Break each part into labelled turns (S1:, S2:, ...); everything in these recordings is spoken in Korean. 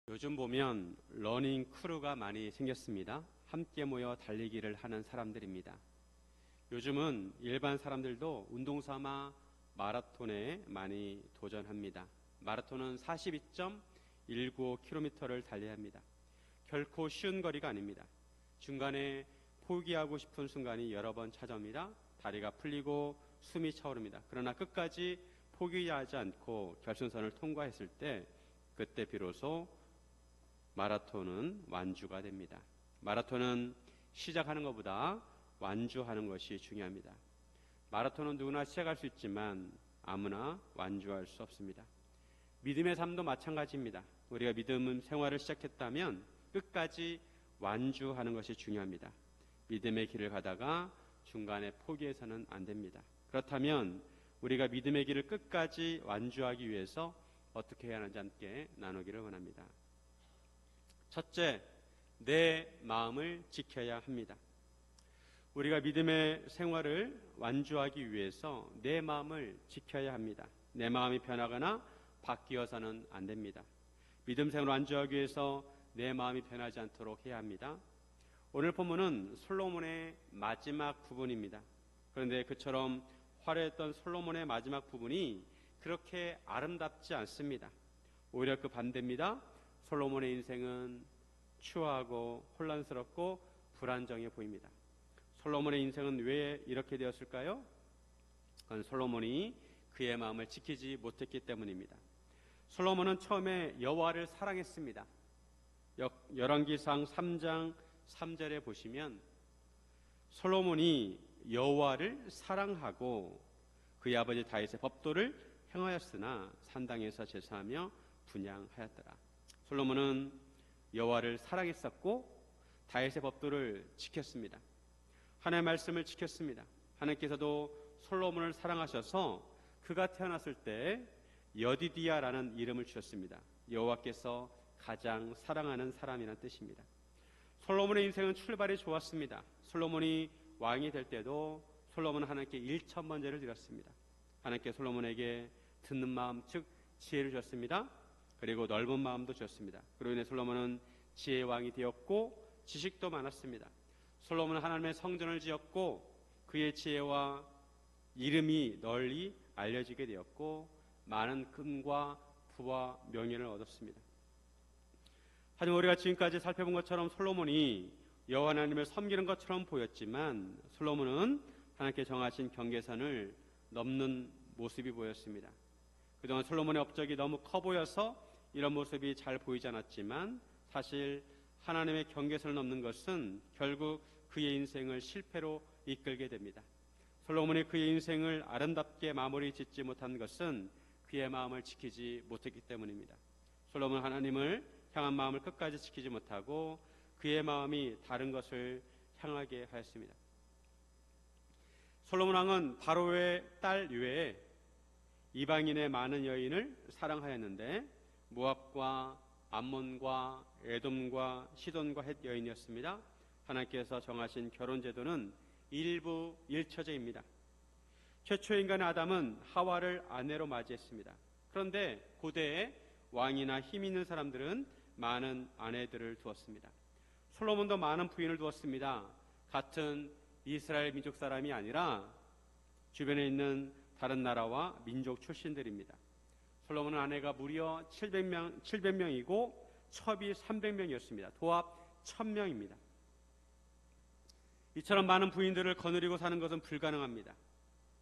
S1: 요즘 보면 러닝 크루가 많이 생겼습니다. 함께 모여 달리기를 하는 사람들입니다. 요즘은 일반 사람들도 운동삼아 마라톤에 많이 도전합니다. 마라톤은 42.195km를 달려야 합니다. 결코 쉬운 거리가 아닙니다. 중간에 포기하고 싶은 순간이 여러 번 찾아옵니다. 다리가 풀리고 숨이 차오릅니다. 그러나 끝까지 포기하지 않고 결승선을 통과했을 때 그때 비로소 마라톤은 완주가 됩니다. 마라톤은 시작하는 것보다 완주하는 것이 중요합니다. 마라톤은 누구나 시작할 수 있지만 아무나 완주할 수 없습니다. 믿음의 삶도 마찬가지입니다. 우리가 믿음 생활을 시작했다면 끝까지 완주하는 것이 중요합니다. 믿음의 길을 가다가 중간에 포기해서는 안 됩니다. 그렇다면 우리가 믿음의 길을 끝까지 완주하기 위해서 어떻게 해야 하는지 함께 나누기를 원합니다. 첫째, 내 마음을 지켜야 합니다. 우리가 믿음의 생활을 완주하기 위해서 내 마음을 지켜야 합니다. 내 마음이 변하거나 바뀌어서는 안 됩니다. 믿음 생활을 완주하기 위해서 내 마음이 변하지 않도록 해야 합니다. 오늘 본문은 솔로몬의 마지막 부분입니다. 그런데 그처럼 화려했던 솔로몬의 마지막 부분이 그렇게 아름답지 않습니다. 오히려 그 반대입니다. 솔로몬의 인생은 추하고 혼란스럽고 불안정해 보입니다. 솔로몬의 인생은 왜 이렇게 되었을까요? 그건 솔로몬이 그의 마음을 지키지 못했기 때문입니다. 솔로몬은 처음에 여호와를 사랑했습니다. 열왕기상 3장 3절에 보시면 솔로몬이 여호와를 사랑하고 그의 아버지 다윗의 법도를 행하였으나 산당에서 제사하며 분향하였더라. 솔로몬은 여호와를 사랑했었고 다윗의 법도를 지켰습니다. 하나님의 말씀을 지켰습니다. 하나님께서도 솔로몬을 사랑하셔서 그가 태어났을 때 여디디야라는 이름을 주셨습니다. 여호와께서 가장 사랑하는 사람이라는 뜻입니다. 솔로몬의 인생은 출발이 좋았습니다. 솔로몬이 왕이 될 때도 솔로몬은 하나님께 1,000번제를 드렸습니다. 하나님께 솔로몬에게 듣는 마음 즉 지혜를 주셨습니다. 그리고 넓은 마음도 주셨습니다. 그로 인해 솔로몬은 지혜의 왕이 되었고 지식도 많았습니다. 솔로몬은 하나님의 성전을 지었고 그의 지혜와 이름이 널리 알려지게 되었고 많은 금과 부와 명예를 얻었습니다. 하지만 우리가 지금까지 살펴본 것처럼 솔로몬이 여호와 하나님을 섬기는 것처럼 보였지만 솔로몬은 하나님께 정하신 경계선을 넘는 모습이 보였습니다. 그동안 솔로몬의 업적이 너무 커 보여서 이런 모습이 잘 보이지 않았지만 사실 하나님의 경계선을 넘는 것은 결국 그의 인생을 실패로 이끌게 됩니다. 솔로몬이 그의 인생을 아름답게 마무리 짓지 못한 것은 그의 마음을 지키지 못했기 때문입니다. 솔로몬은 하나님을 향한 마음을 끝까지 지키지 못하고 그의 마음이 다른 것을 향하게 하였습니다. 솔로몬 왕은 바로의 딸 외에 이방인의 많은 여인을 사랑하였는데 모압과 암몬과 에돔과 시돈과 헷 여인이었습니다. 하나님께서 정하신 결혼 제도는 일부 일처제입니다. 최초의 인간 아담은 하와를 아내로 맞이했습니다. 그런데 고대에 왕이나 힘 있는 사람들은 많은 아내들을 두었습니다. 솔로몬도 많은 부인을 두었습니다. 같은 이스라엘 민족 사람이 아니라 주변에 있는 다른 나라와 민족 출신들입니다. 솔로몬은 아내가 무려 700명이고 첩이 300명이었습니다. 도합 1000명입니다. 이처럼 많은 부인들을 거느리고 사는 것은 불가능합니다.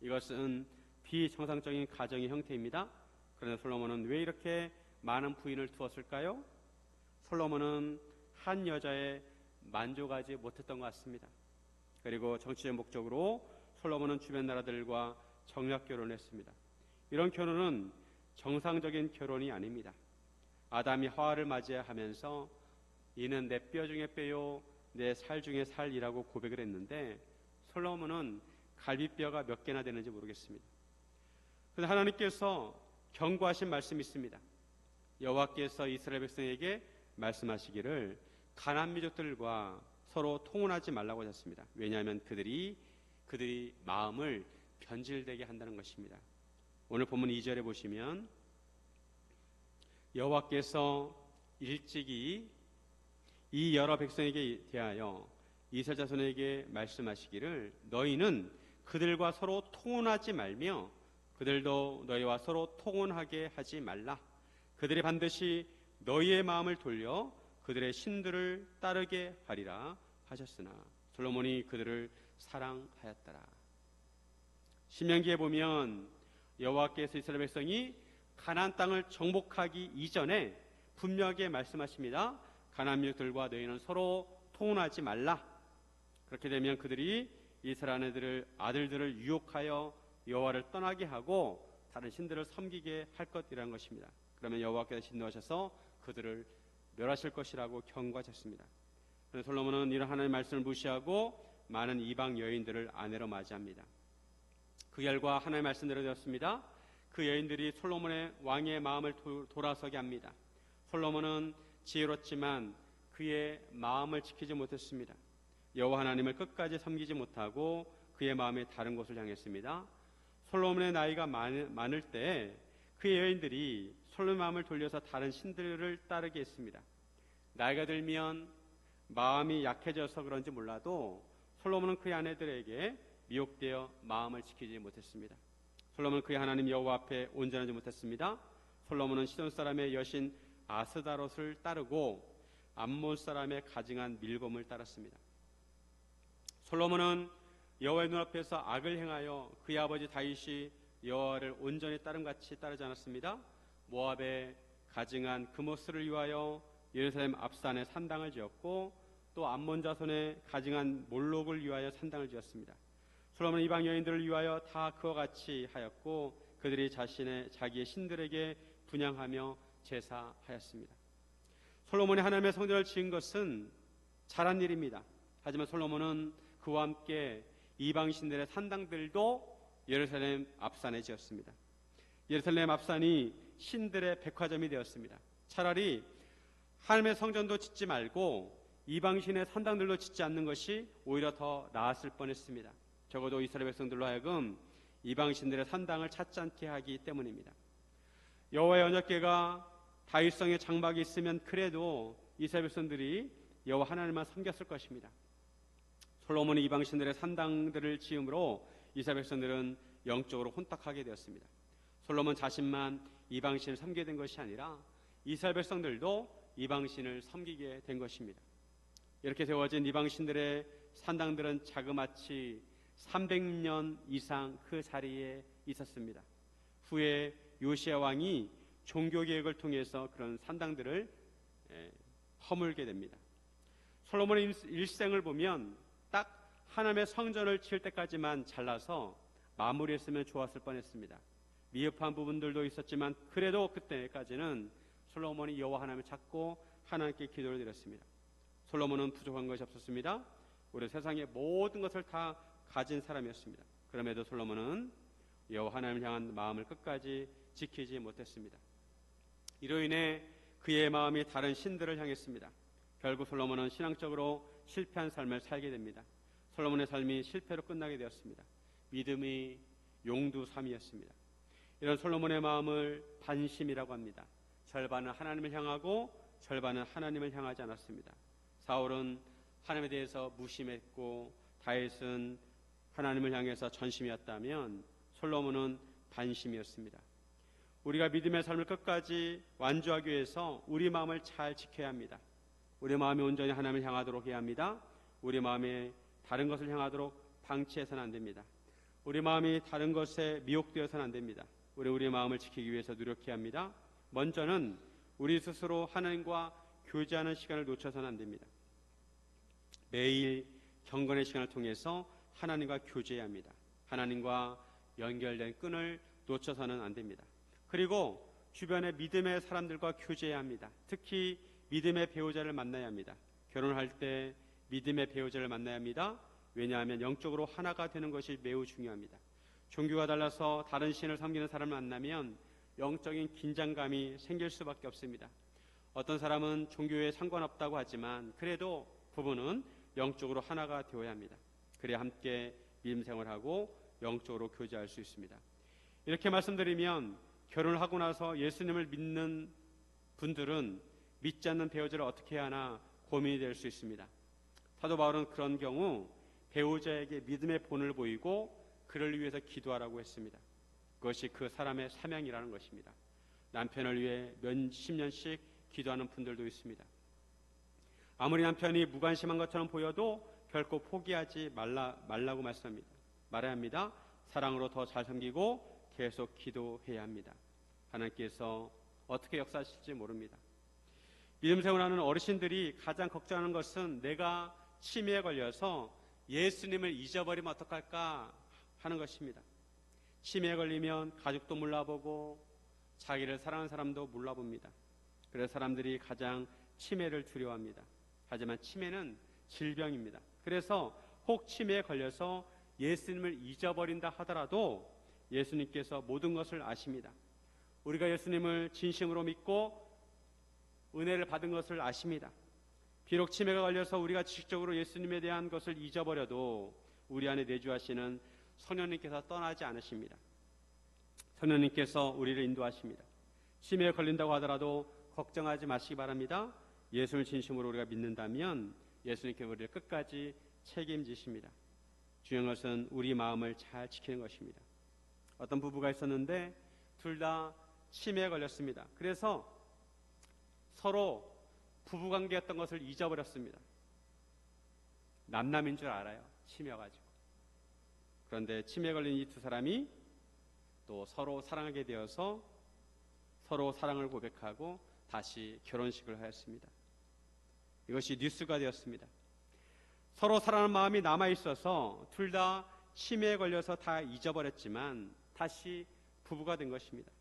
S1: 이것은 비정상적인 가정의 형태입니다. 그런데 솔로몬은 왜 이렇게 많은 부인을 두었을까요? 솔로몬은 한 여자에 만족하지 못했던 것 같습니다. 그리고 정치적 목적으로 솔로몬은 주변 나라들과 정략 결혼을 했습니다. 이런 결혼은 정상적인 결혼이 아닙니다. 아담이 하와를 맞이하면서 이는 내 뼈 중에 뼈요 내 살 중에 살이라고 고백을 했는데 솔로몬은 갈비뼈가 몇 개나 되는지 모르겠습니다. 그런데 하나님께서 경고하신 말씀이 있습니다. 여호와께서 이스라엘 백성에게 말씀하시기를 가나안 민족들과 서로 통혼하지 말라고 하셨습니다. 왜냐하면 그들이 마음을 변질되게 한다는 것입니다. 오늘 본문 2절에 보시면 여호와께서 일찍이 이 여러 백성에게 대하여 이스라엘 자손에게 말씀하시기를 너희는 그들과 서로 통혼하지 말며 그들도 너희와 서로 통혼하게 하지 말라. 그들이 반드시 너희의 마음을 돌려 그들의 신들을 따르게 하리라 하셨으나 솔로몬이 그들을 사랑하였더라. 신명기에 보면 여호와께서 이스라엘 백성이 가나안 땅을 정복하기 이전에 분명하게 말씀하십니다. 가나안 민족들과 너희는 서로 통혼하지 말라. 그렇게 되면 그들이 이스라엘 아들들을 유혹하여 여호와를 떠나게 하고 다른 신들을 섬기게 할 것이라는 것입니다. 그러면 여호와께서 진노하셔서 그들을 멸하실 것이라고 경고하셨습니다. 그런데 솔로몬은 이런 하나님의 말씀을 무시하고 많은 이방 여인들을 아내로 맞이합니다. 그 결과 하나님의 말씀대로 되었습니다. 그 여인들이 솔로몬의 왕의 마음을 돌아서게 합니다. 솔로몬은 지혜롭지만 그의 마음을 지키지 못했습니다. 여호와 하나님을 끝까지 섬기지 못하고 그의 마음이 다른 곳을 향했습니다. 솔로몬의 나이가 많을 때 그의 여인들이 솔로몬의 마음을 돌려서 다른 신들을 따르게 했습니다. 나이가 들면 마음이 약해져서 그런지 몰라도 솔로몬은 그의 아내들에게 미혹되어 마음을 지키지 못했습니다. 솔로몬은 그의 하나님 여호와 앞에 온전하지 못했습니다. 솔로몬은 시돈 사람의 여신 아스다롯을 따르고 암몬 사람의 가증한 밀곰을 따랐습니다. 솔로몬은 여호와의 눈앞에서 악을 행하여 그의 아버지 다윗이 여호와를 온전히 따름같이 따르지 않았습니다. 모압의 가증한 그모스를 위하여 예루살렘 앞산에 산당을 지었고 또 암몬 자손의 가증한 몰록을 위하여 산당을 지었습니다. 솔로몬은 이방 여인들을 위하여 다 그와 같이 하였고 그들이 자기의 신들에게 분향하며 제사하였습니다. 솔로몬이 하나님의 성전을 지은 것은 잘한 일입니다. 하지만 솔로몬은 그와 함께 이방 신들의 산당들도 예루살렘 앞산에 지었습니다. 예루살렘 앞산이 신들의 백화점이 되었습니다. 차라리 하나님의 성전도 짓지 말고 이방신의 산당들도 짓지 않는 것이 오히려 더 나았을 뻔했습니다. 적어도 이스라엘 백성들로 하여금 이방신들의 산당을 찾지 않게 하기 때문입니다. 여호와의 언약궤가 다윗성에 장막이 있으면 그래도 이스라엘 백성들이 여호와 하나님만 섬겼을 것입니다. 솔로몬이 이방신들의 산당들을 지음으로 이스라엘 백성들은 영적으로 혼탁하게 되었습니다. 솔로몬 자신만 이방신을 섬기게 된 것이 아니라 이스라엘 백성들도 이방신을 섬기게 된 것입니다. 이렇게 세워진 이방신들의 산당들은 자그마치 300년 이상 그 자리에 있었습니다. 후에 요시야 왕이 종교개혁을 통해서 그런 산당들을 허물게 됩니다. 솔로몬의 일생을 보면 딱 하나님의 성전을 지을 때까지만 잘라서 마무리했으면 좋았을 뻔했습니다. 미흡한 부분들도 있었지만 그래도 그때까지는 솔로몬이 여호와 하나님을 찾고 하나님께 기도를 드렸습니다. 솔로몬은 부족한 것이 없었습니다. 우리 세상의 모든 것을 다 가진 사람이었습니다. 그럼에도 솔로몬은 여호와 하나님을 향한 마음을 끝까지 지키지 못했습니다. 이로 인해 그의 마음이 다른 신들을 향했습니다. 결국 솔로몬은 신앙적으로 실패한 삶을 살게 됩니다. 솔로몬의 삶이 실패로 끝나게 되었습니다. 믿음이 용두삼이었습니다. 이런 솔로몬의 마음을 반심이라고 합니다. 절반은 하나님을 향하고 절반은 하나님을 향하지 않았습니다. 사울은 하나님에 대해서 무심했고 다윗은 하나님을 향해서 전심이었다면 솔로몬은 반심이었습니다. 우리가 믿음의 삶을 끝까지 완주하기 위해서 우리 마음을 잘 지켜야 합니다. 우리 마음이 온전히 하나님을 향하도록 해야 합니다. 우리 마음이 다른 것을 향하도록 방치해서는 안 됩니다. 우리 마음이 다른 것에 미혹되어서는 안 됩니다. 우리 마음을 지키기 위해서 노력해야 합니다. 먼저는 우리 스스로 하나님과 교제하는 시간을 놓쳐서는 안 됩니다. 매일 경건의 시간을 통해서 하나님과 교제해야 합니다. 하나님과 연결된 끈을 놓쳐서는 안 됩니다. 그리고 주변의 믿음의 사람들과 교제해야 합니다. 특히 믿음의 배우자를 만나야 합니다. 결혼할 때 믿음의 배우자를 만나야 합니다. 왜냐하면 영적으로 하나가 되는 것이 매우 중요합니다. 종교가 달라서 다른 신을 섬기는 사람을 만나면 영적인 긴장감이 생길 수밖에 없습니다. 어떤 사람은 종교에 상관없다고 하지만 그래도 부부는 영적으로 하나가 되어야 합니다. 그래야 함께 믿음 생활하고 영적으로 교제할 수 있습니다. 이렇게 말씀드리면 결혼을 하고 나서 예수님을 믿는 분들은 믿지 않는 배우자를 어떻게 해야 하나 고민이 될 수 있습니다. 사도 바울은 그런 경우 배우자에게 믿음의 본을 보이고 그를 위해서 기도하라고 했습니다. 그것이 그 사람의 사명이라는 것입니다. 남편을 위해 몇십 년씩 기도하는 분들도 있습니다. 아무리 남편이 무관심한 것처럼 보여도 결코 포기하지 말라고 말해야 합니다. 사랑으로 더 잘 섬기고 계속 기도해야 합니다. 하나님께서 어떻게 역사하실지 모릅니다. 믿음 생활하는 어르신들이 가장 걱정하는 것은 내가 치매에 걸려서 예수님을 잊어버리면 어떡할까 하는 것입니다. 치매에 걸리면 가족도 몰라보고 자기를 사랑하는 사람도 몰라봅니다. 그래서 사람들이 가장 치매를 두려워합니다. 하지만 치매는 질병입니다. 그래서 혹 치매에 걸려서 예수님을 잊어버린다 하더라도 예수님께서 모든 것을 아십니다. 우리가 예수님을 진심으로 믿고 은혜를 받은 것을 아십니다. 비록 치매가 걸려서 우리가 지식적으로 예수님에 대한 것을 잊어버려도 우리 안에 내주하시는 성령님께서 떠나지 않으십니다. 성령님께서 우리를 인도하십니다. 치매에 걸린다고 하더라도 걱정하지 마시기 바랍니다. 예수를 진심으로 우리가 믿는다면 예수님께서 우리를 끝까지 책임지십니다. 중요한 것은 우리 마음을 잘 지키는 것입니다. 어떤 부부가 있었는데 둘 다 치매에 걸렸습니다. 그래서 서로 부부관계였던 것을 잊어버렸습니다. 남남인 줄 알아요. 치매여가지고. 그런데 치매에 걸린 이 두 사람이 또 서로 사랑하게 되어서 서로 사랑을 고백하고 다시 결혼식을 하였습니다. 이것이 뉴스가 되었습니다. 서로 사랑하는 마음이 남아있어서 둘 다 치매에 걸려서 다 잊어버렸지만 다시 부부가 된 것입니다.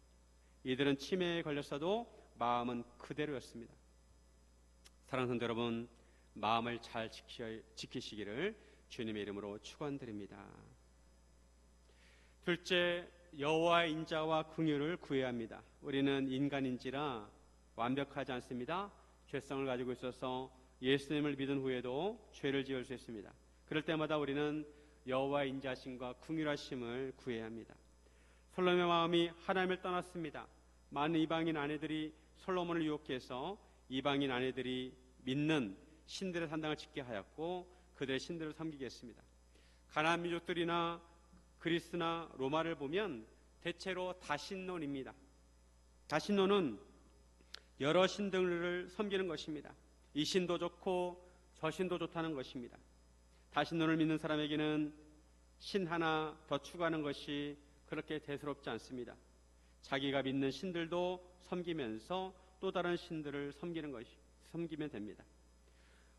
S1: 이들은 치매에 걸렸어도 마음은 그대로였습니다. 사랑하는 성도 여러분, 마음을 잘 지키시기를 주님의 이름으로 축원드립니다. 둘째, 여호와의 인자와 긍휼을 구해야 합니다. 우리는 인간인지라 완벽하지 않습니다. 죄성을 가지고 있어서 예수님을 믿은 후에도 죄를 지을 수 있습니다. 그럴 때마다 우리는 여호와의 인자심과 긍휼하심을 구해야 합니다. 솔로몬의 마음이 하나님을 떠났습니다. 많은 이방인 아내들이 솔로몬을 유혹해서 이방인 아내들이 믿는 신들의 산당을 짓게 하였고 그들의 신들을 섬기게 했습니다. 가나안 민족들이나 그리스나 로마를 보면 대체로 다신론입니다. 다신론은 여러 신들을 섬기는 것입니다. 이 신도 좋고 저 신도 좋다는 것입니다. 다신론을 믿는 사람에게는 신 하나 더 추가하는 것이 그렇게 대수롭지 않습니다. 자기가 믿는 신들도 섬기면서 또 다른 신들을 섬기면 됩니다.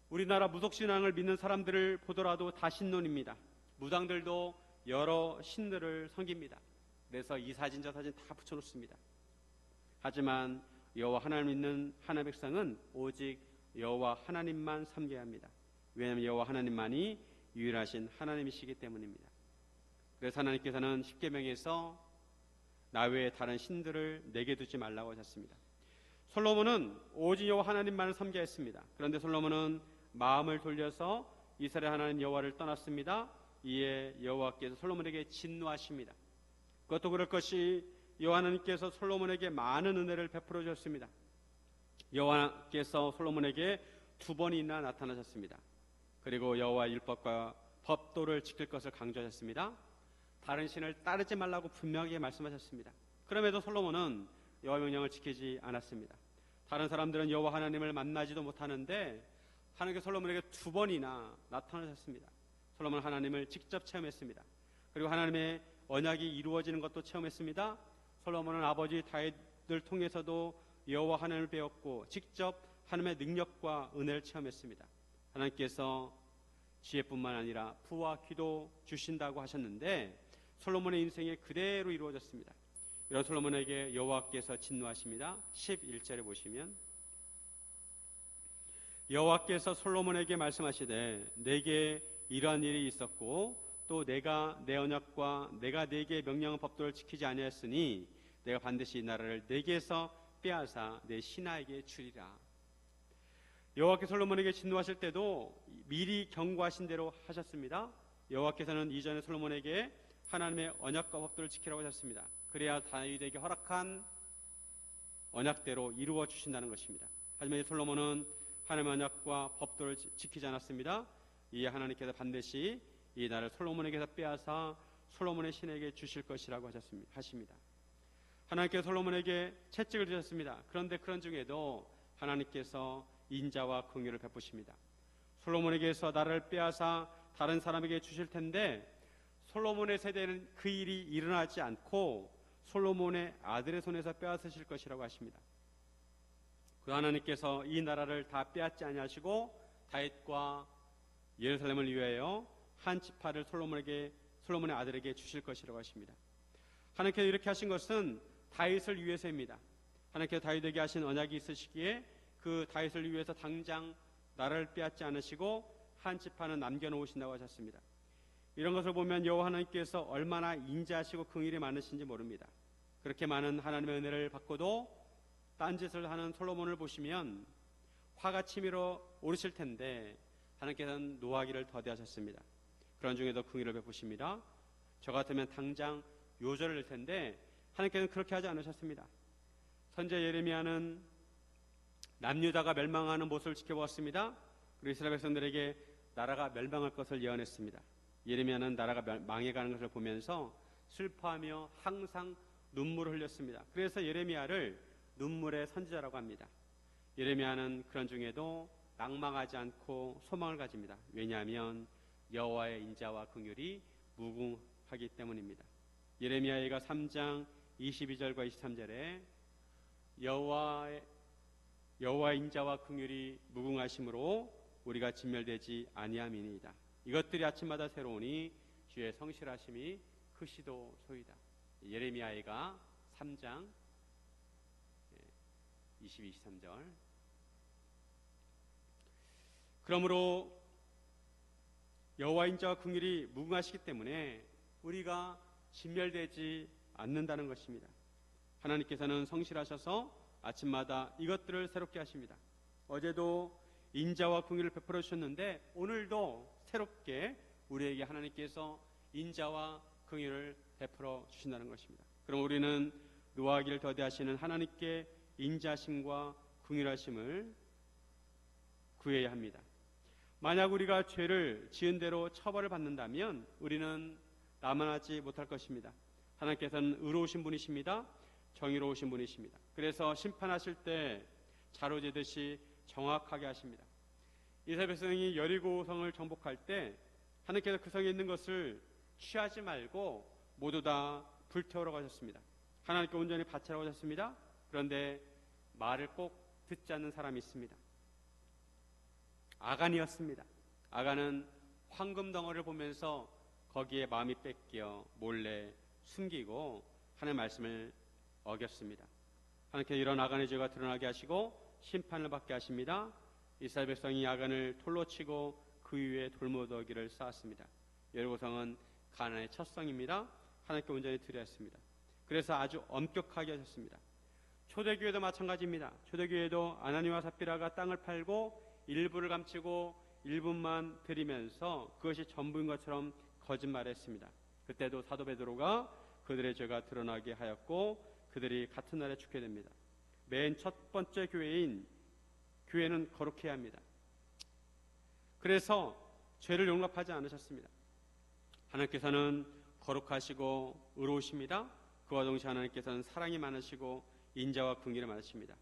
S1: 우리나라 무속신앙을 믿는 사람들을 보더라도 다신론입니다. 무당들도 여러 신들을 섬깁니다. 그래서 이 사진 저 사진 다 붙여놓습니다. 하지만 여호와 하나님을 믿는 하나님의 백성은 오직 여호와 하나님만 섬겨야 합니다. 왜냐하면 여호와 하나님만이 유일하신 하나님이시기 때문입니다. 그래서 하나님께서는 십계명에서 나 외에 다른 신들을 내게 두지 말라고 하셨습니다. 솔로몬은 오직 여호와 하나님만을 섬겨야 했습니다. 그런데 솔로몬은 마음을 돌려서 이스라엘 하나님 여호와를 떠났습니다. 이에 여호와께서 솔로몬에게 진노하십니다. 그것도 그럴 것이 여호와 하나님께서 솔로몬에게 많은 은혜를 베풀어 주셨습니다. 여호와께서 솔로몬에게 2번이나 나타나셨습니다. 그리고 여호와 율법과 법도를 지킬 것을 강조하셨습니다. 다른 신을 따르지 말라고 분명하게 말씀하셨습니다. 그럼에도 솔로몬은 여호와 명령을 지키지 않았습니다. 다른 사람들은 여호와 하나님을 만나지도 못하는데 하나님께서 솔로몬에게 2번이나 나타나셨습니다. 솔로몬은 하나님을 직접 체험했습니다. 그리고 하나님의 언약이 이루어지는 것도 체험했습니다. 솔로몬은 아버지 다윗을 통해서도 여호와 하나님을 배웠고 직접 하나님의 능력과 은혜를 체험했습니다. 하나님께서 지혜뿐만 아니라 부와 귀도 주신다고 하셨는데 솔로몬의 인생이 그대로 이루어졌습니다. 이런 솔로몬에게 여호와께서 진노하십니다. 11절에 보시면 여호와께서 솔로몬에게 말씀하시되 내게 이러한 일이 있었고 또 내가 내 언약과 내가 네게 명령한 법도를 지키지 아니하였으니 내가 반드시 이 나라를 네게서 빼앗아 내 신하에게 주리라. 여호와께서 솔로몬에게 진노하실 때도 미리 경고하신 대로 하셨습니다. 여호와께서는 이전에 솔로몬에게 하나님의 언약과 법도를 지키라고 하셨습니다. 그래야 다윗에게 허락한 언약대로 이루어 주신다는 것입니다. 하지만 이 솔로몬은 하나님의 언약과 법도를 지키지 않았습니다. 이에 하나님께서 반드시 이 나라를 솔로몬에게서 빼앗아 솔로몬의 신에게 주실 것이라고 하십니다. 하나님께서 솔로몬에게 채찍을 주셨습니다. 그런데 그런 중에도 하나님께서 인자와 긍휼을 베푸십니다. 솔로몬에게서 나라를 빼앗아 다른 사람에게 주실 텐데 솔로몬의 세대는 그 일이 일어나지 않고 솔로몬의 아들의 손에서 빼앗으실 것이라고 하십니다. 그 하나님께서 이 나라를 다 빼앗지 아니하시고 다윗과 예루살렘을 위하여 한 지파를 솔로몬의 아들에게 주실 것이라고 하십니다. 하나님께서 이렇게 하신 것은 다윗을 위해서입니다. 하나님께서 다윗에게 하신 언약이 있으시기에 그 다윗을 위해서 당장 나라를 빼앗지 않으시고 한 지파는 남겨놓으신다고 하셨습니다. 이런 것을 보면 여호와 하나님께서 얼마나 인자하시고 긍휼이 많으신지 모릅니다. 그렇게 많은 하나님의 은혜를 받고도 딴짓을 하는 솔로몬을 보시면 화가 치밀어 오르실 텐데 하나님께서는 노하기를 더디하셨습니다. 그런 중에도 긍휼을 베푸십니다. 저 같으면 당장 요절을 낼 텐데 하나님께서는 그렇게 하지 않으셨습니다. 선지자 예레미야는 남유다가 멸망하는 모습을 지켜보았습니다. 그리고 이스라엘 백성들에게 나라가 멸망할 것을 예언했습니다. 예레미야는 나라가 망해가는 것을 보면서 슬퍼하며 항상 눈물을 흘렸습니다. 그래서 예레미야를 눈물의 선지자라고 합니다. 예레미야는 그런 중에도 낭망하지 않고 소망을 가집니다. 왜냐하면 여호와의 인자와 긍휼이 무궁하기 때문입니다. 예레미야가 3장 22절과 23절에 여호와의 인자와 긍휼이 무궁하심으로 우리가 진멸되지 아니함이니이다. 이것들이 아침마다 새로우니 주의 성실하심이 크시도소이다. 예레미야가 3장 22, 23절. 그러므로 여호와 인자와 긍휼이 무궁하시기 때문에 우리가 진멸되지 않는다는 것입니다. 하나님께서는 성실하셔서 아침마다 이것들을 새롭게 하십니다. 어제도 인자와 긍휼을 베풀어 주셨는데 오늘도 새롭게 우리에게 하나님께서 인자와 긍휼을 베풀어 주신다는 것입니다. 그럼 우리는 노하기를 더디하시는 하나님께 인자심과 긍휼하심을 구해야 합니다. 만약 우리가 죄를 지은 대로 처벌을 받는다면 우리는 남아나지 못할 것입니다. 하나님께서는 의로우신 분이십니다. 정의로우신 분이십니다. 그래서 심판하실 때 자로재듯이 정확하게 하십니다. 이스라엘 백성이 여리고성을 정복할 때 하나님께서 그 성에 있는 것을 취하지 말고 모두 다 불태우라고 하셨습니다. 하나님께 온전히 바치라고 하셨습니다. 그런데 말을 꼭 듣지 않는 사람이 있습니다. 아간이었습니다. 아간은 황금 덩어리를 보면서 거기에 마음이 뺏겨 몰래 숨기고 하나님의 말씀을 어겼습니다. 하나님께서 이런 아간의 죄가 드러나게 하시고 심판을 받게 하십니다. 이스라엘 백성이 아간을 돌로 치고 그 위에 돌무더기를 쌓았습니다. 여리고성은 가나안의 첫 성입니다. 하나님께 온전히 드렸습니다. 그래서 아주 엄격하게 하셨습니다. 초대교회도 마찬가지입니다. 초대교회도 아나니와 삽비라가 땅을 팔고 일부를 감추고 일부만 드리면서 그것이 전부인 것처럼 거짓말했습니다. 그때도 사도 베드로가 그들의 죄가 드러나게 하였고 그들이 같은 날에 죽게 됩니다. 맨 첫 번째 교회는 거룩해야 합니다. 그래서 죄를 용납하지 않으셨습니다. 하나님께서는 거룩하시고 의로우십니다. 그와 동시에 하나님께서는 사랑이 많으시고 인자와 긍휼이 많으십니다.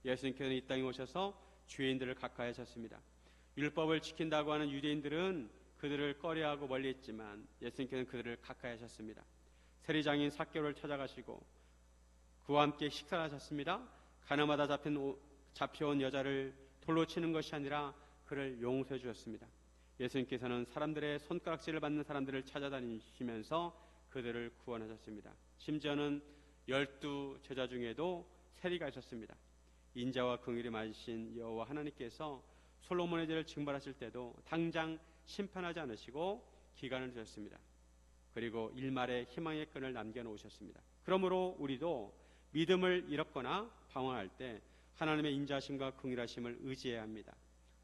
S1: 예수님께서는 이 땅에 오셔서 죄인들을 가까이 하셨습니다. 율법을 지킨다고 하는 유대인들은 그들을 꺼려하고 멀리했지만 예수님께서는 그들을 가까이 하셨습니다. 세리장인 삭개오를 찾아가시고 그와 함께 식사를 하셨습니다. 가나마다 잡혀온 여자를 돌로 치는 것이 아니라 그를 용서해 주셨습니다. 예수님께서는 사람들의 손가락질을 받는 사람들을 찾아다니시면서 그들을 구원하셨습니다. 심지어는 12 제자 중에도 세리가 있었습니다. 인자와 긍휼이 많으신 여호와 하나님께서 솔로몬의 죄를 징벌하실 때도 당장 심판하지 않으시고 기간을 두셨습니다. 그리고 일말의 희망의 끈을 남겨놓으셨습니다. 그러므로 우리도 믿음을 잃었거나 방황할 때 하나님의 인자심과 긍휼하심을 의지해야 합니다.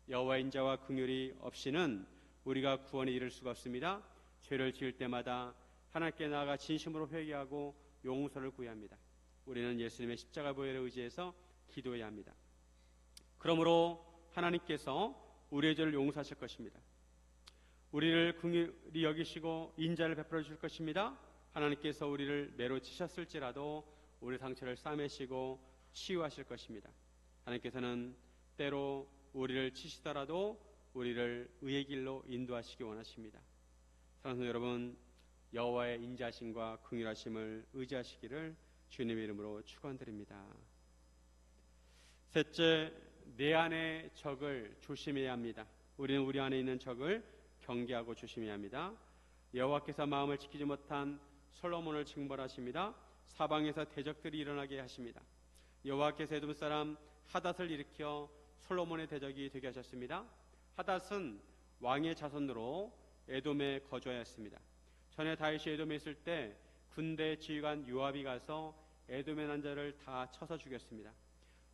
S1: 여호와의 인자와 긍휼이 없이는 우리가 구원에 이를 수가 없습니다. 죄를 지을 때마다 하나님께 나아가 진심으로 회개하고 용서를 구해야 합니다. 우리는 예수님의 십자가 보혈을 의지해서 기도해야 합니다. 그러므로 하나님께서 우리의 죄를 용서하실 것입니다. 우리를 긍휼히 여기시고 인자를 베풀어 주실 것입니다. 하나님께서 우리를 매로 치셨을지라도 우리 상처를 싸매시고 치유하실 것입니다. 하나님께서는 때로 우리를 치시더라도 우리를 의의 길로 인도하시기 원하십니다. 사랑하는 여러분, 여호와의 인자심과 긍휼하심을 의지하시기를 주님의 이름으로 축원드립니다. 셋째, 내 안의 적을 조심해야 합니다. 우리는 우리 안에 있는 적을 경계하고 조심해야 합니다. 여호와께서 마음을 지키지 못한 솔로몬을 징벌하십니다. 사방에서 대적들이 일어나게 하십니다. 여호와께서 에돔 사람 하닷을 일으켜 솔로몬의 대적이 되게 하셨습니다. 하닷은 왕의 자손으로 에돔에 거주하였습니다. 전에 다윗이 에돔에 있을 때 군대 지휘관 요압이 가서 에돔의 난자를 다 쳐서 죽였습니다.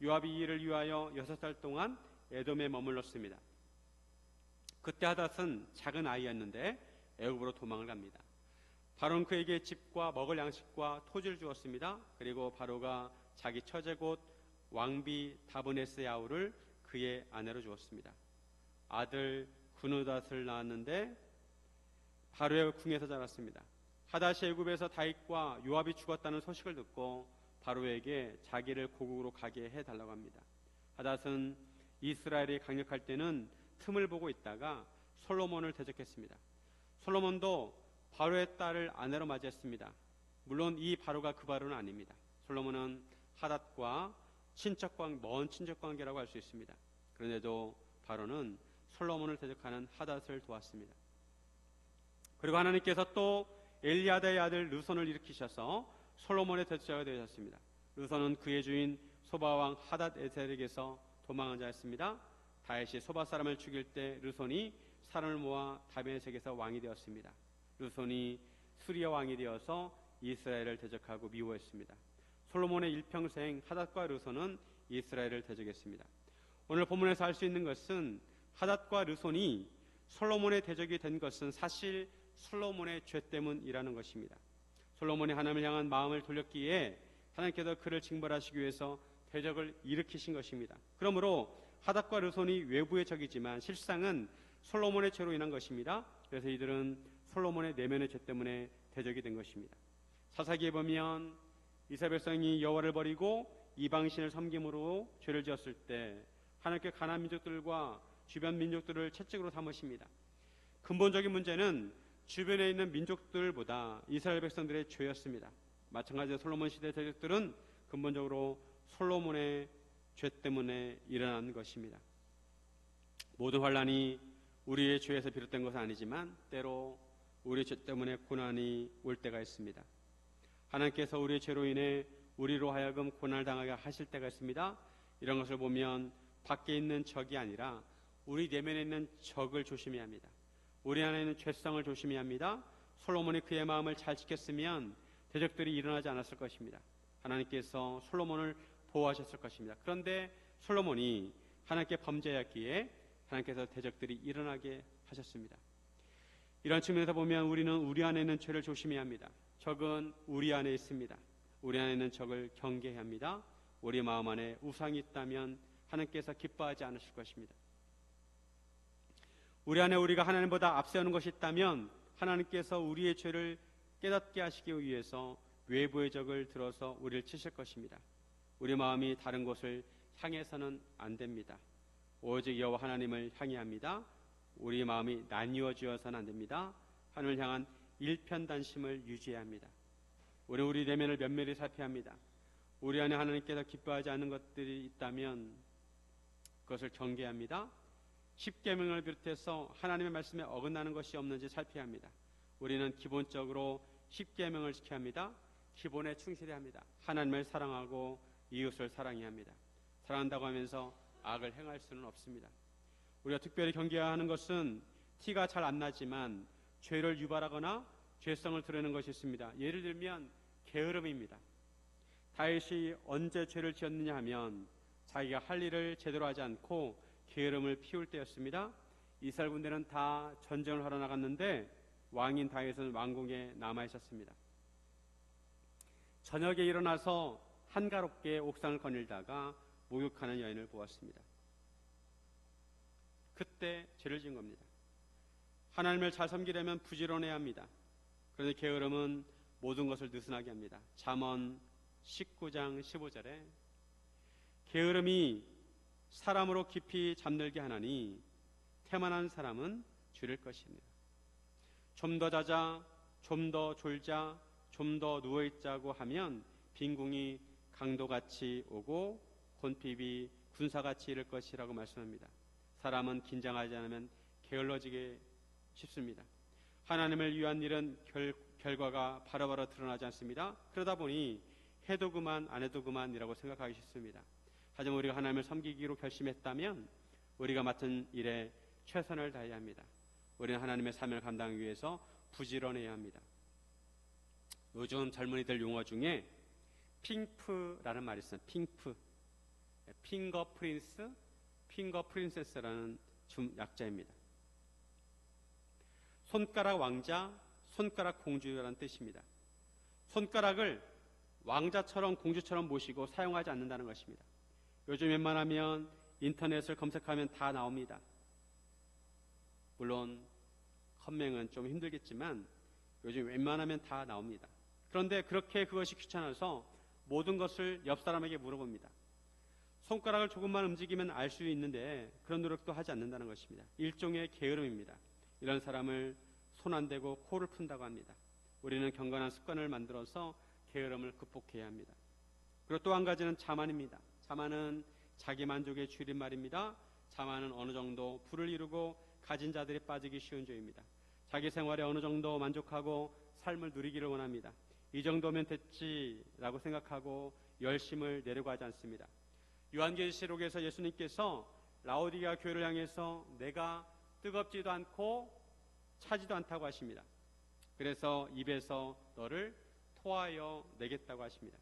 S1: 요압이 이를 위하여 6달 동안 에돔에 머물렀습니다. 그때 하닷은 작은 아이였는데 애굽으로 도망을 갑니다. 바로는 그에게 집과 먹을 양식과 토지를 주었습니다. 그리고 바로가 자기 처제곧 왕비 다브네스의 아우를 그의 아내로 주었습니다. 아들 군우닷을 낳았는데 바로의 궁에서 자랐습니다. 하닷이 애굽에서 다윗과 요압이 죽었다는 소식을 듣고 바로에게 자기를 고국으로 가게 해달라고 합니다. 하닷은 이스라엘이 강력할 때는 틈을 보고 있다가 솔로몬을 대적했습니다. 솔로몬도 바로의 딸을 아내로 맞이했습니다. 물론 이 바로가 그 바로는 아닙니다. 솔로몬은 하닷과 먼 친척 관계라고 할 수 있습니다. 그런데도 바로는 솔로몬을 대적하는 하닷을 도왔습니다. 그리고 하나님께서 또 엘리아다의 아들 르손을 일으키셔서 솔로몬의 대적자가 되셨습니다. 르손은 그의 주인 소바왕 하닷 에셀에게서 도망한 자였습니다. 다윗이 소바 사람을 죽일 때 르손이 사람을 모아 다메섹에서 왕이 되었습니다. 르손이 수리아 왕이 되어서 이스라엘을 대적하고 미워했습니다. 솔로몬의 일평생 하닷과 르손은 이스라엘을 대적했습니다. 오늘 본문에서 알 수 있는 것은 하닷과 르손이 솔로몬의 대적이 된 것은 사실 솔로몬의 죄 때문이라는 것입니다. 솔로몬이 하나님을 향한 마음을 돌렸기에 하나님께서 그를 징벌하시기 위해서 대적을 일으키신 것입니다. 그러므로 하닷과 르손이 외부의 적이지만 실상은 솔로몬의 죄로 인한 것입니다. 그래서 이들은 솔로몬의 내면의 죄 때문에 대적이 된 것입니다. 사사기에 보면 이스라엘 백성이 여호와를 버리고 이방신을 섬김으로 죄를 지었을 때 하나님께 가나안 민족들과 주변 민족들을 채찍으로 삼으십니다. 근본적인 문제는 주변에 있는 민족들보다 이스라엘 백성들의 죄였습니다. 마찬가지로 솔로몬 시대 대적들은 근본적으로 솔로몬의 죄 때문에 일어난 것입니다. 모든 환란이 우리의 죄에서 비롯된 것은 아니지만 때로 우리의 죄 때문에 고난이 올 때가 있습니다. 하나님께서 우리의 죄로 인해 우리로 하여금 고난을 당하게 하실 때가 있습니다. 이런 것을 보면 밖에 있는 적이 아니라 우리 내면에 있는 적을 조심해야 합니다. 우리 안에 있는 죄성을 조심해야 합니다. 솔로몬이 그의 마음을 잘 지켰으면 대적들이 일어나지 않았을 것입니다. 하나님께서 솔로몬을 보호하셨을 것입니다. 그런데 솔로몬이 하나님께 범죄했기에 하나님께서 대적들이 일어나게 하셨습니다. 이런 측면에서 보면 우리는 우리 안에 있는 죄를 조심해야 합니다. 적은 우리 안에 있습니다. 우리 안에 있는 적을 경계해야 합니다. 우리 마음 안에 우상이 있다면 하나님께서 기뻐하지 않으실 것입니다. 우리 안에 우리가 하나님보다 앞세우는 것이 있다면 하나님께서 우리의 죄를 깨닫게 하시기 위해서 외부의 적을 들어서 우리를 치실 것입니다. 우리 마음이 다른 곳을 향해서는 안 됩니다. 오직 여호와 하나님을 향해야 합니다. 우리 마음이 나뉘어지어서는 안 됩니다. 하나님을 향한 일편단심을 유지해야 합니다. 우리는 우리 내면을 면밀히 살펴야 합니다. 우리 안에 하나님께서 기뻐하지 않는 것들이 있다면 그것을 경계합니다. 십계명을 비롯해서 하나님의 말씀에 어긋나는 것이 없는지 살펴야 합니다. 우리는 기본적으로 십계명을 지켜야 합니다. 기본에 충실해야 합니다. 하나님을 사랑하고 이웃을 사랑해야 합니다. 사랑한다고 하면서 악을 행할 수는 없습니다. 우리가 특별히 경계해야 하는 것은 티가 잘 안 나지만 죄를 유발하거나 죄성을 드러내는 것이 있습니다. 예를 들면 게으름입니다. 다윗이 언제 죄를 지었느냐 하면 자기가 할 일을 제대로 하지 않고 게으름을 피울 때였습니다. 이스라엘 군대는 다 전쟁을 하러 나갔는데 왕인 다윗은 왕궁에 남아 있었습니다. 저녁에 일어나서 한가롭게 옥상을 거닐다가 목욕하는 여인을 보았습니다. 그때 죄를 지은 겁니다. 하나님을 잘 섬기려면 부지런해야 합니다. 그런데 게으름은 모든 것을 느슨하게 합니다. 잠언 19장 15절에 게으름이 사람으로 깊이 잠들게 하나니 태만한 사람은 줄일 것입니다. 좀 더 자자, 좀 더 졸자, 좀 더 누워있자고 하면 빈궁이 강도같이 오고 곤핍이 군사같이 이를 것이라고 말씀합니다. 사람은 긴장하지 않으면 게을러지게 쉽습니다. 하나님을 위한 일은 결과가 바로바로 드러나지 않습니다. 그러다 보니 해도 그만 안 해도 그만이라고 생각하기 쉽습니다. 하지만 우리가 하나님을 섬기기로 결심했다면 우리가 맡은 일에 최선을 다해야 합니다. 우리는 하나님의 사명을 감당하기 위해서 부지런해야 합니다. 요즘 젊은이들 용어 중에 핑프라는 말이 있어요. 핑프, 핑거 프린스, 핑거 프린세스라는 약자입니다. 손가락 왕자, 손가락 공주라는 뜻입니다. 손가락을 왕자처럼 공주처럼 모시고 사용하지 않는다는 것입니다. 요즘 웬만하면 인터넷을 검색하면 다 나옵니다. 물론 컴맹은 좀 힘들겠지만 요즘 웬만하면 다 나옵니다. 그런데 그렇게 그것이 귀찮아서 모든 것을 옆 사람에게 물어봅니다. 손가락을 조금만 움직이면 알 수 있는데 그런 노력도 하지 않는다는 것입니다. 일종의 게으름입니다. 이런 사람을 손 안 대고 코를 푼다고 합니다. 우리는 경건한 습관을 만들어서 게으름을 극복해야 합니다. 그리고 또 한 가지는 자만입니다. 자만은 자기 만족의 줄임말입니다. 자만은 어느 정도 부를 이루고 가진 자들이 빠지기 쉬운 죄입니다. 자기 생활에 어느 정도 만족하고 삶을 누리기를 원합니다. 이 정도면 됐지라고 생각하고 열심을 내려고 하지 않습니다. 요한계시록에서 예수님께서 라오디게아 교회를 향해서 내가 뜨겁지도 않고 차지도 않다고 하십니다. 그래서 입에서 너를 토하여 내겠다고 하십니다.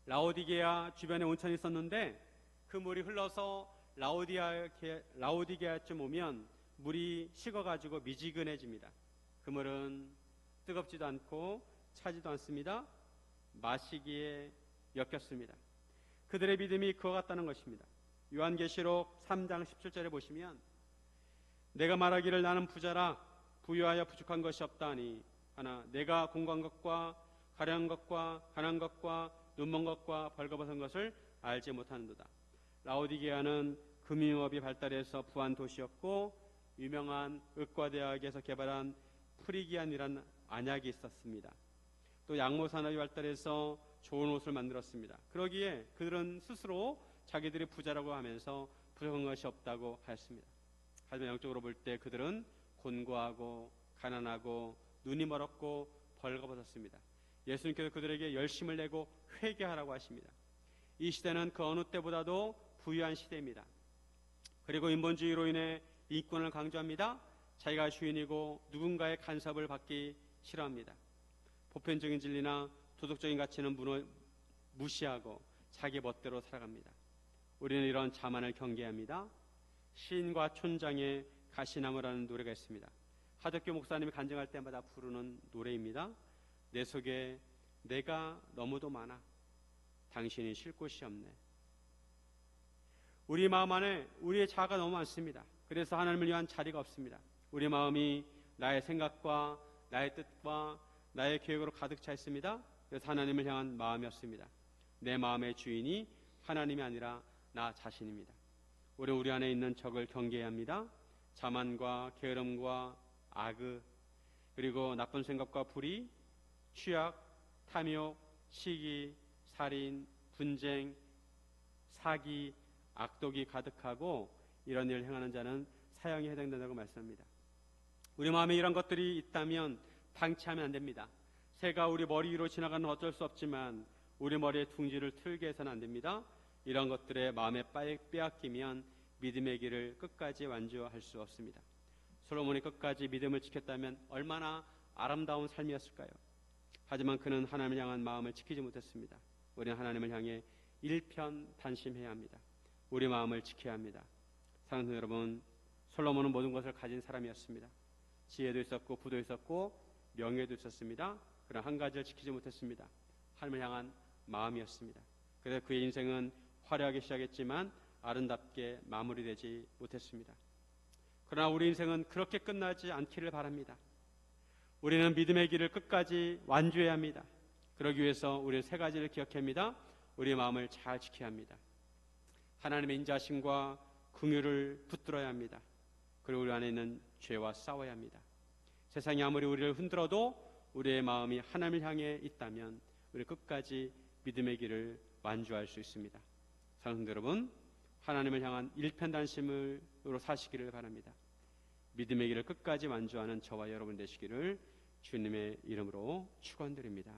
S1: 라오디게아 주변에 온천이 있었는데 그 물이 흘러서 라오디게아쯤 오면 물이 식어가지고 미지근해집니다. 그 물은 뜨겁지도 않고 차지도 않습니다. 마시기에 역겹습니다. 그들의 믿음이 그와 같다는 것입니다. 요한계시록 3장 17절에 보시면 내가 말하기를 나는 부자라 부유하여 부족한 것이 없다 하니 하나 내가 공고한 것과 가련한 것과 가난한 것과 눈먼 것과 벌거벗은 것을 알지 못하는도다. 라오디게아는 금융업이 발달해서 부한 도시였고 유명한 의과대학에서 개발한 프리기안이라는 안약이 있었습니다. 또 양모산업이 발달해서 좋은 옷을 만들었습니다. 그러기에 그들은 스스로 자기들이 부자라고 하면서 부족한 것이 없다고 하였습니다. 하지만 영적으로 볼 때 그들은 곤고하고 가난하고 눈이 멀었고 벌거벗었습니다. 예수님께서 그들에게 열심을 내고 회개하라고 하십니다. 이 시대는 그 어느 때보다도 부유한 시대입니다. 그리고 인본주의로 인해 이권을 강조합니다. 자기가 주인이고 누군가의 간섭을 받기 싫어합니다. 보편적인 진리나 도덕적인 가치는 무시하고 자기 멋대로 살아갑니다. 우리는 이런 자만을 경계합니다. 시인과 촌장의 가시나무라는 노래가 있습니다. 하덕교 목사님이 간증할 때마다 부르는 노래입니다. 내 속에 내가 너무도 많아 당신이 쉴 곳이 없네. 우리 마음 안에 우리의 자아가 너무 많습니다. 그래서 하나님을 위한 자리가 없습니다. 우리 마음이 나의 생각과 나의 뜻과 나의 계획으로 가득 차 있습니다. 그래서 하나님을 향한 마음이었습니다. 내 마음의 주인이 하나님이 아니라 나 자신입니다. 우리 안에 있는 적을 경계해야 합니다. 자만과 게으름과 악의 그리고 나쁜 생각과 불의, 취약, 탐욕, 시기, 살인, 분쟁, 사기, 악독이 가득하고 이런 일을 행하는 자는 사형에 해당된다고 말씀합니다. 우리 마음에 이런 것들이 있다면 방치하면 안 됩니다. 새가 우리 머리 위로 지나가는 건 어쩔 수 없지만 우리 머리에 둥지를 틀게 해서는 안 됩니다. 이런 것들에 마음에 빼앗기면 믿음의 길을 끝까지 완주할 수 없습니다. 솔로몬이 끝까지 믿음을 지켰다면 얼마나 아름다운 삶이었을까요? 하지만 그는 하나님을 향한 마음을 지키지 못했습니다. 우리는 하나님을 향해 일편단심해야 합니다. 우리 마음을 지켜야 합니다. 사랑하는 여러분, 솔로몬은 모든 것을 가진 사람이었습니다. 지혜도 있었고 부도 있었고 명예도 있었습니다. 그러나 한 가지를 지키지 못했습니다. 하나님을 향한 마음이었습니다. 그래서 그의 인생은 화려하게 시작했지만 아름답게 마무리되지 못했습니다. 그러나 우리 인생은 그렇게 끝나지 않기를 바랍니다. 우리는 믿음의 길을 끝까지 완주해야 합니다. 그러기 위해서 우리는 세 가지를 기억해야 합니다. 우리의 마음을 잘 지켜야 합니다. 하나님의 인자심과 긍휼을 붙들어야 합니다. 그리고 우리 안에 있는 죄와 싸워야 합니다. 세상이 아무리 우리를 흔들어도 우리의 마음이 하나님을 향해 있다면 우리 끝까지 믿음의 길을 완주할 수 있습니다. 사랑하는 성도 여러분, 하나님을 향한 일편단심으로 사시기를 바랍니다. 믿음의 길을 끝까지 완주하는 저와 여러분 되시기를 주님의 이름으로 축원드립니다.